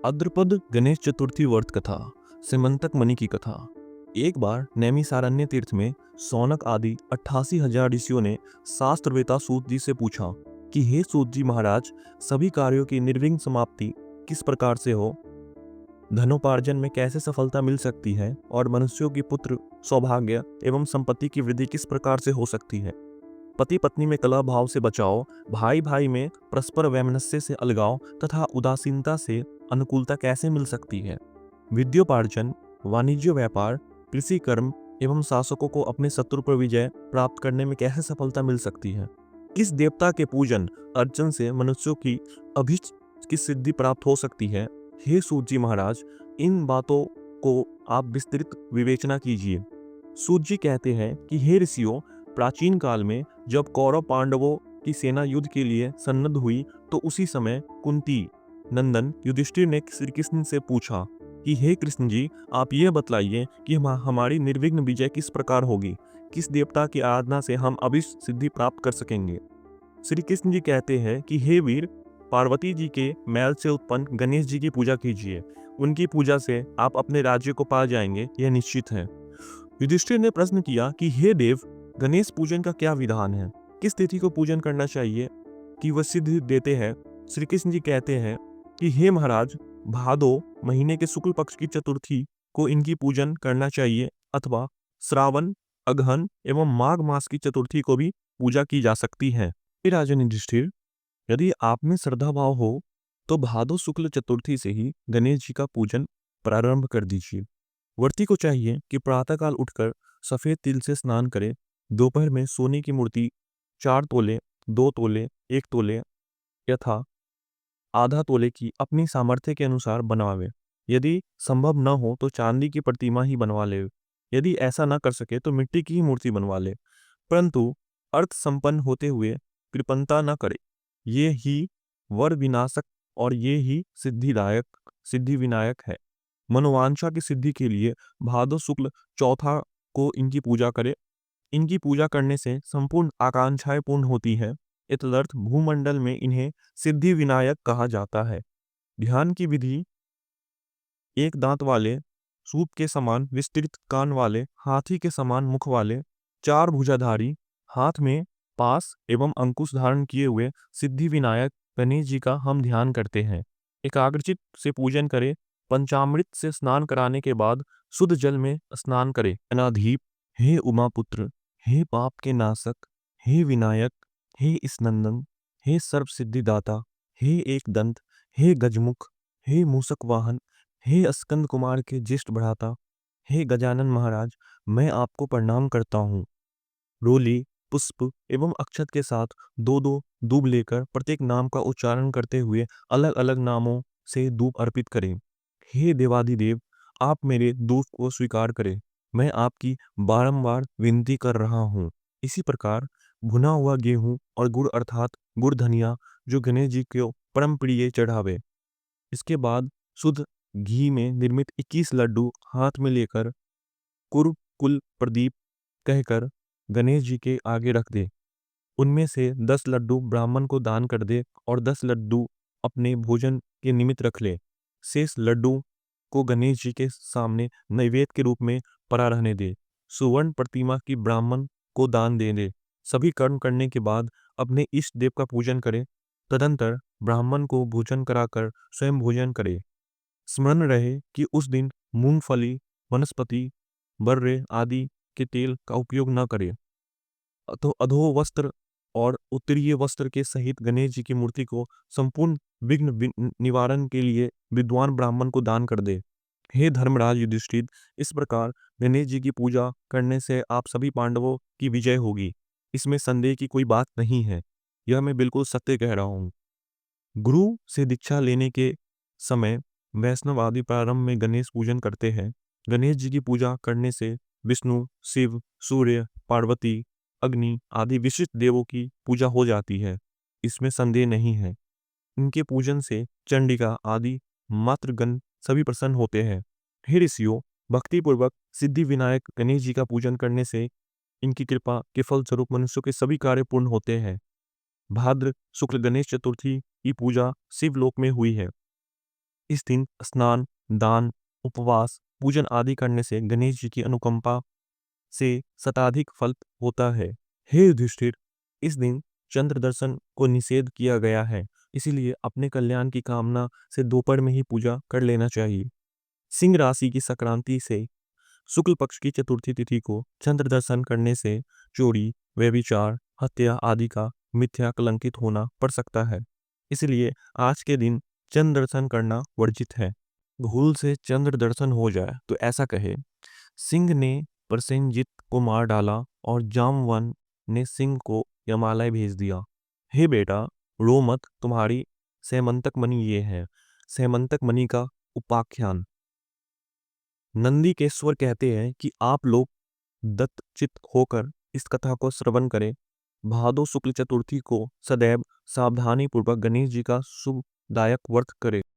अद्रपद गणेश चतुर्थी व्रत कथा। सिमंतक मणि की कथा। एक बार नैमिसारण्य तीर्थ में सौनक आदि 88,000 ऋषियों ने शास्त्रवेता सूत जी से पूछा कि हे सूत जी महाराज, सभी कार्यों की निर्विघ्न समाप्ति किस प्रकार से हो, धनोपार्जन में कैसे सफलता मिल सकती है और मनुष्यों की पुत्र सौभाग्य एवं संपत्ति की वृद्धि किस प्रकार से हो सकती है। पति पत्नी में कलह भाव से बचाव, भाई भाई में परस्पर वैमनस्य से अलगाव तथा उदासीनता से अनुकूलता कैसे मिल सकती है। विद्योपार्जन, वाणिज्य व्यापार, कृषि कर्म एवं शासकों को अपने शत्रु पर विजय प्राप्त करने में कैसे सफलता मिल सकती है। किस देवता के पूजन अर्चन से मनुष्यों की अभीष्ट की सिद्धि प्राप्त हो सकती है। हे सूत जी महाराज, इन बातों को आप विस्तृत विवेचना कीजिए। सूत जी कहते हैं कि हे ऋषियों, प्राचीन काल में जब कौरव पांडवों की सेना युद्ध के लिए सन्नद्ध हुई तो उसी समय कुंती नंदन युधिष्ठिर ने श्री कृष्ण से पूछा कि हे कृष्ण जी, आप यह बतलाइए कि हमारी निर्विघ्न विजय किस प्रकार होगी, किस देवता की आराधना से हम अभिष्ट सिद्धि प्राप्त कर सकेंगे। श्री कृष्ण जी कहते हैं कि हे वीर, पार्वती जी के मैल से उत्पन्न गणेश जी की पूजा कीजिए। उनकी पूजा से आप अपने राज्य को पा जाएंगे, यह निश्चित है। युधिष्ठिर ने प्रश्न किया कि हे देव, गणेश पूजन का क्या विधान है, किस तिथि को पूजन करना चाहिए कि वह सिद्धि देते हैं। श्री कृष्ण जी कहते हैं कि हे महाराज, भादो महीने के शुक्ल पक्ष की चतुर्थी को इनकी पूजन करना चाहिए अथवा श्रावण, अगहन एवं माघ मास की चतुर्थी को भी पूजा की जा सकती है। हे राजन युधिष्ठिर, यदि आप में श्रद्धा भाव हो तो भादो शुक्ल चतुर्थी से ही गणेश जी का पूजन प्रारंभ कर दीजिए। व्रती को चाहिए कि प्रातःकाल उठकर सफेद तिल से स्नान करे, दोपहर में सोने की मूर्ति 4 तोले, 2 तोले, 1 तोले यथा आधा तोले की अपनी सामर्थ्य के अनुसार बनवावे। यदि संभव न हो तो चांदी की प्रतिमा ही बनवा ले। यदि ऐसा न कर सके तो मिट्टी की ही मूर्ति बनवा ले, परंतु अर्थ संपन्न होते हुए कृपणता न करे। ये ही वर विनाशक और ये ही सिद्धि विनायक है। मनोवांछा की सिद्धि के लिए भादो शुक्ल चौथा को इनकी पूजा करे। इनकी पूजा करने से संपूर्ण आकांक्षाएं पूर्ण होती है। इतदर्थ भूमंडल में इन्हें सिद्धि विनायक कहा जाता है। ध्यान की विधि: एक दांत वाले, सूप के समान विस्तृत कान वाले, हाथी के समान मुख वाले, 4 भुजाधारी, हाथ में पास एवं अंकुश धारण किए हुए सिद्धि विनायक गणेश जी का हम ध्यान करते हैं। एकाग्रचित से पूजन करें। पंचामृत से स्नान कराने के बाद शुद्ध जल में स्नान करें। अनाधीप, हे उमापुत्र, हे पाप के नाशक, हे विनायक, हे स्नंदन, हे सर्व सिद्धिदाता, हे एक दंत, हे गजमुख, हे मूषक वाहन, हे स्कंद कुमार के ज्येष्ठ भ्राता, हे गजानन महाराज, मैं आपको प्रणाम करता हूँ। रोली, पुष्प एवं अक्षत के साथ 2-2 दूब लेकर प्रत्येक नाम का उच्चारण करते हुए अलग अलग नामों से दूब अर्पित करें। हे देवादिदेव, आप मेरे दूब को स्वीकार करें। मैं आपकी बारंबार विनती कर रहा हूँ। इसी प्रकार भुना हुआ गेहूं और गुड़ अर्थात गुड़ धनिया जो गणेश जी को परम प्रिय चढ़ावे। इसके बाद शुद्ध घी में निर्मित 21 लड्डू हाथ में लेकर कुर कुल प्रदीप कहकर गणेश जी के आगे रख दे। उनमें से 10 लड्डू ब्राह्मण को दान कर दे और 10 लड्डू अपने भोजन के निमित्त रख ले। शेष लड्डू को गणेश जी के सामने नैवेद्य के रूप में पड़ा रहने दे। सुवर्ण प्रतिमा की ब्राह्मण को दान दे दे। सभी कर्म करने के बाद अपने इष्ट देव का पूजन करे। तदंतर ब्राह्मण को भोजन कराकर स्वयं भोजन करे। स्मरण रहे कि उस दिन मूंगफली, वनस्पति, बर्रे आदि के तेल का उपयोग न करें। तो अधो वस्त्र और उत्तरीय वस्त्र के सहित गणेश जी की मूर्ति को संपूर्ण निवारण के लिए विद्वान ब्राह्मण को दान कर दे। हे धर्मराज युधिष्ठिर, इस प्रकार गणेश जी की पूजा करने से आप सभी पांडवों की विजय होगी। इसमें संदेह की कोई बात नहीं है। यह मैं बिल्कुल सत्य कह रहा हूँ। गुरु से दीक्षा लेने के समय वैष्णव आदि प्रारंभ में गणेश पूजन करते हैं। गणेश जी की पूजा करने से विष्णु, शिव, सूर्य, पार्वती, अग्नि आदि विशिष्ट देवों की पूजा हो जाती है। इसमें संदेह नहीं है। इनके पूजन से चंडिका आदि मातृगण सभी प्रसन्न होते हैं। हे ऋषियों, भक्तिपूर्वक सिद्धि विनायक गणेश जी का पूजन करने से इनकी कृपा के फलस्वरूप मनुष्यों के सभी कार्य पूर्ण होते हैं। भाद्र शुक्ल गणेश चतुर्थी की पूजा शिवलोक में हुई है। इस दिन स्नान, दान, उपवास, पूजन आदि करने से गणेश जी की अनुकंपा से शताधिक फल होता है। हे युधिष्ठिर, इस दिन चंद्र दर्शन को निषेध किया गया है, इसीलिए अपने कल्याण की कामना से दोपहर में ही पूजा कर लेना चाहिए। सिंह राशि की संक्रांति से शुक्ल पक्ष की चतुर्थी तिथि को चंद्र दर्शन करने से चोरी, व्यभिचार, हत्या आदि का मिथ्या कलंकित होना पड़ सकता है। इसलिए आज के दिन चंद्र दर्शन करना वर्जित है। भूल से चंद्र दर्शन हो जाए तो ऐसा कहे, सिंह ने प्रसेनजित को मार डाला और जामवन ने सिंह को यमालय भेज दिया। हे बेटा, रो मत, तुम्हारी सैमंतक मणि ये है। सैमंतक मणि का उपाख्यान। नंदीकेश्वर कहते हैं कि आप लोग दत्तचित्त होकर इस कथा को श्रवण करें। भादो शुक्ल चतुर्थी को सदैव सावधानी पूर्वक गणेश जी का शुभदायक व्रत करें।